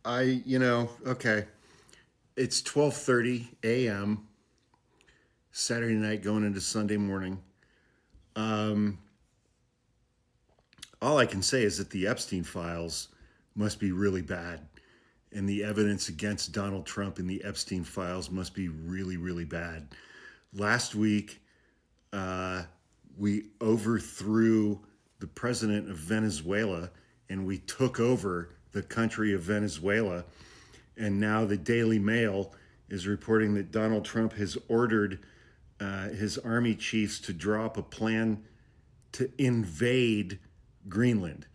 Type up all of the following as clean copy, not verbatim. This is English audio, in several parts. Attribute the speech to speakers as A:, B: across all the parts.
A: Okay. It's 12:30 a.m. Saturday night going into Sunday morning. Um, all I can say is that the Epstein files must be really bad, and the evidence against Donald Trump in the Epstein files must be really, really bad. Last week, uh, we overthrew the president of Venezuela and we took over the country of Venezuela. And now the Daily Mail is reporting that Donald Trump has ordered his army chiefs to draw up a plan to invade Greenland,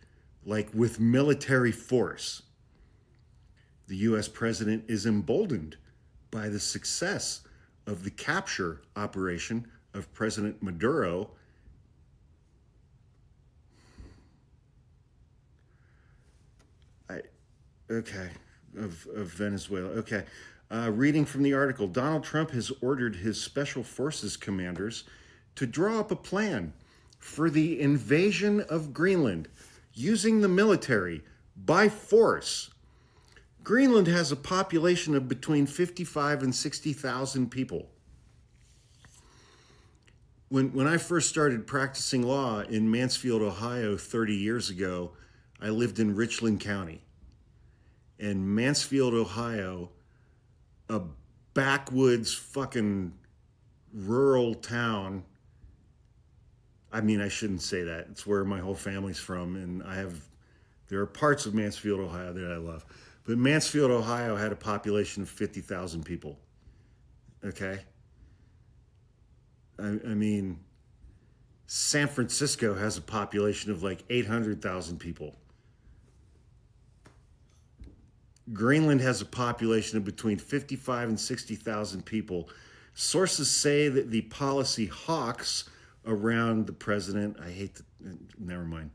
A: like with military force. The US president is emboldened by the success of the capture operation of President Maduro. I, okay, of Venezuela. Okay. Reading from the article, Donald Trump has ordered his special forces commanders to draw up a plan for the invasion of Greenland using the military by force. Greenland has a population of between 55 and 60,000 people. When I first started practicing law in Mansfield, Ohio 30 years ago, I lived in Richland County. And Mansfield, Ohio, a backwoods fucking rural town. I mean, I shouldn't say that. It's where my whole family's from, and there are parts of Mansfield, Ohio that I love. But Mansfield, Ohio had a population of 50,000 people. Okay? I mean, San Francisco has a population of like 800,000 people. Greenland has a population of between 55 and 60,000 people. Sources say that the policy hawks around the president, never mind,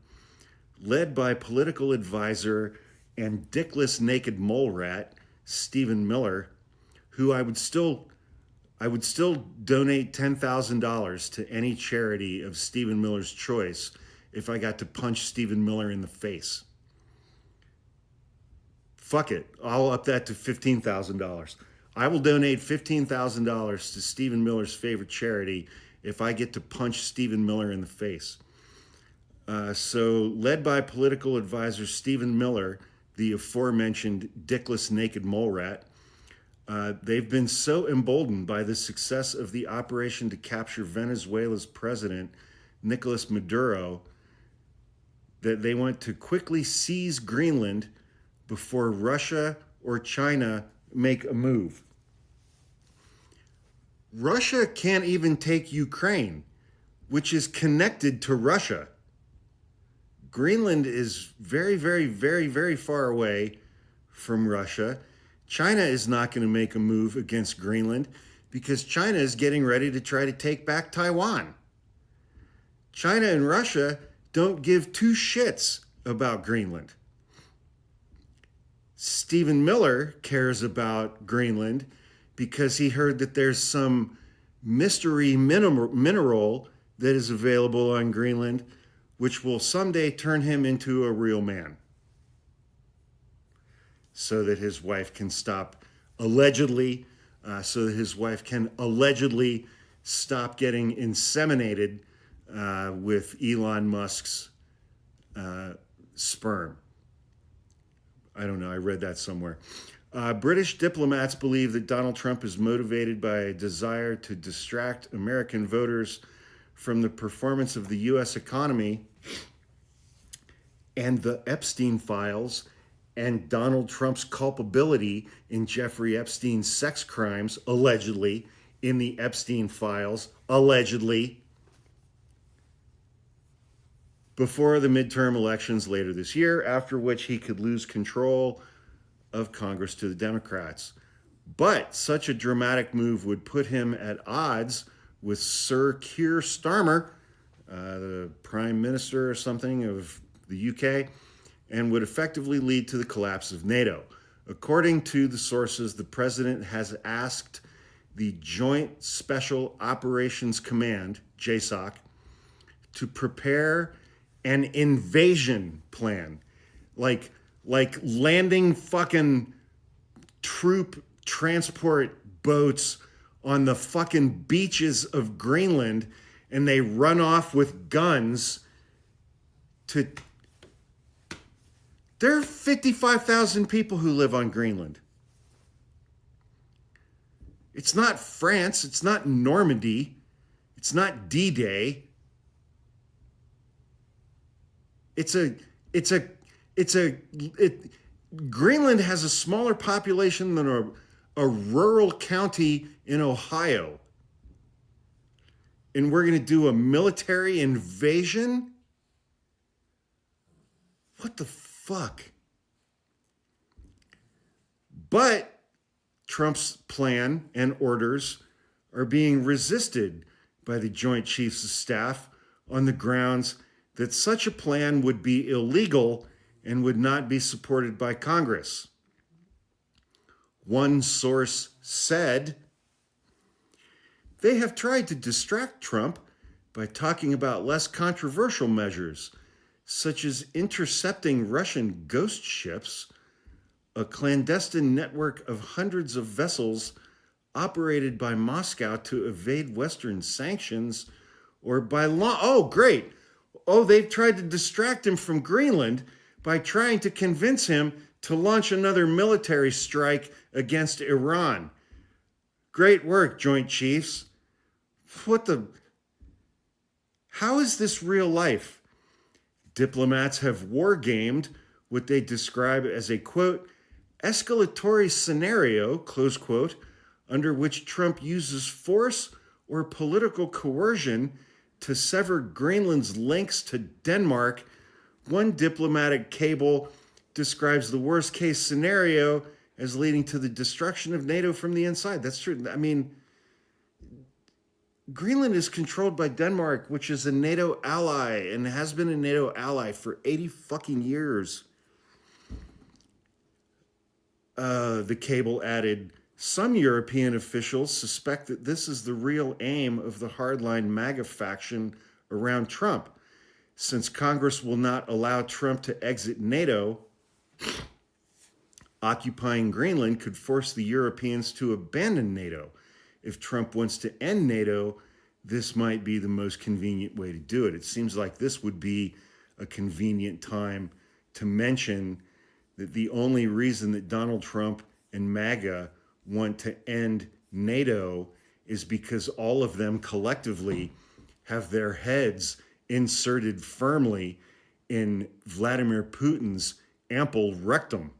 A: led by political advisor and dickless naked mole rat, Stephen Miller, who I would still donate $10,000 to any charity of Stephen Miller's choice if I got to punch Stephen Miller in the face. Fuck it. I'll up that to $15,000. I will donate $15,000 to Stephen Miller's favorite charity if I get to punch Stephen Miller in the face. So, led by political advisor Stephen Miller, the aforementioned dickless naked mole rat, they've been so emboldened by the success of the operation to capture Venezuela's president, Nicolas Maduro, that they want to quickly seize Greenland before Russia or China make a move. Russia can't even take Ukraine, which is connected to Russia. Greenland is very, very, very, very far away from Russia. China is not going to make a move against Greenland because China is getting ready to try to take back Taiwan. China and Russia don't give two shits about Greenland. Stephen Miller cares about Greenland because he heard that there's some mystery mineral that is available on Greenland, which will someday turn him into a real man. So that his wife can stop allegedly stop getting inseminated with Elon Musk's sperm. I don't know, I read that somewhere. British diplomats believe that Donald Trump is motivated by a desire to distract American voters from the performance of the U.S. economy and the Epstein files and Donald Trump's culpability in Jeffrey Epstein's sex crimes, allegedly, in the Epstein files, allegedly, before the midterm elections later this year, after which he could lose control of Congress to the Democrats. But such a dramatic move would put him at odds with Sir Keir Starmer, the Prime Minister or something of the UK, and would effectively lead to the collapse of NATO. According to the sources, the president has asked the Joint Special Operations Command, JSOC, to prepare an invasion plan, like like landing fucking troop transport boats on the fucking beaches of Greenland, and they run off with guns to... There are 55,000 people who live on Greenland. It's not France. It's not Normandy. It's not D-Day. Greenland has a smaller population than a rural county in Ohio. And we're going to do a military invasion? What the fuck? But Trump's plan and orders are being resisted by the Joint Chiefs of Staff on the grounds that such a plan would be illegal and would not be supported by Congress. One source said, they have tried to distract Trump by talking about less controversial measures, such as intercepting Russian ghost ships, a clandestine network of hundreds of vessels operated by Moscow to evade Western sanctions, or by law. Oh, great. Oh, they've tried to distract him from Greenland by trying to convince him to launch another military strike against Iran. Great work, Joint Chiefs. How is this real life? Diplomats have war-gamed what they describe as a, quote, escalatory scenario, close quote, under which Trump uses force or political coercion to sever Greenland's links to Denmark. One diplomatic cable describes the worst-case scenario as leading to the destruction of NATO from the inside. That's true. I mean, Greenland is controlled by Denmark, which is a NATO ally and has been a NATO ally for 80 fucking years. The cable added, some European officials suspect that this is the real aim of the hardline MAGA faction around Trump. Since Congress will not allow Trump to exit NATO, occupying Greenland could force the Europeans to abandon NATO. If Trump wants to end NATO, this might be the most convenient way to do it. It seems like this would be a convenient time to mention that the only reason that Donald Trump and MAGA want to end NATO is because all of them collectively have their heads inserted firmly in Vladimir Putin's ample rectum.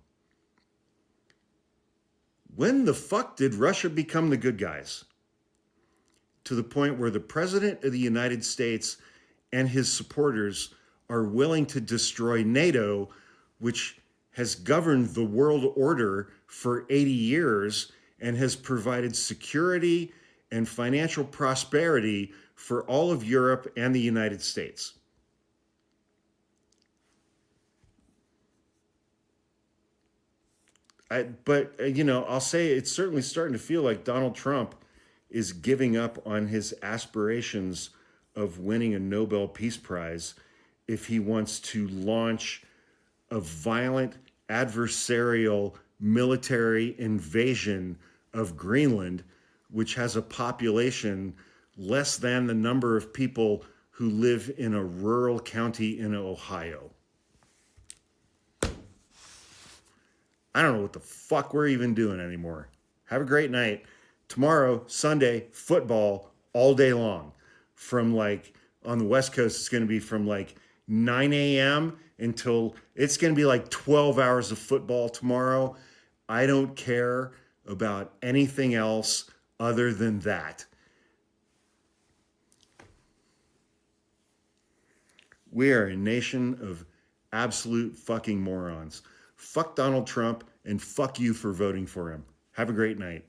A: When the fuck did Russia become the good guys? To the point where the President of the United States and his supporters are willing to destroy NATO, which has governed the world order for 80 years and has provided security and financial prosperity for all of Europe and the United States. I'll say it's certainly starting to feel like Donald Trump is giving up on his aspirations of winning a Nobel Peace Prize if he wants to launch a violent, adversarial military invasion of Greenland, which has a population less than the number of people who live in a rural county in Ohio. I don't know what the fuck we're even doing anymore. Have a great night. Tomorrow, Sunday, football all day long. From on the West Coast, it's going to be from 9 a.m. until it's going to be 12 hours of football tomorrow. I don't care about anything else other than that. We are a nation of absolute fucking morons. Fuck Donald Trump and fuck you for voting for him. Have a great night.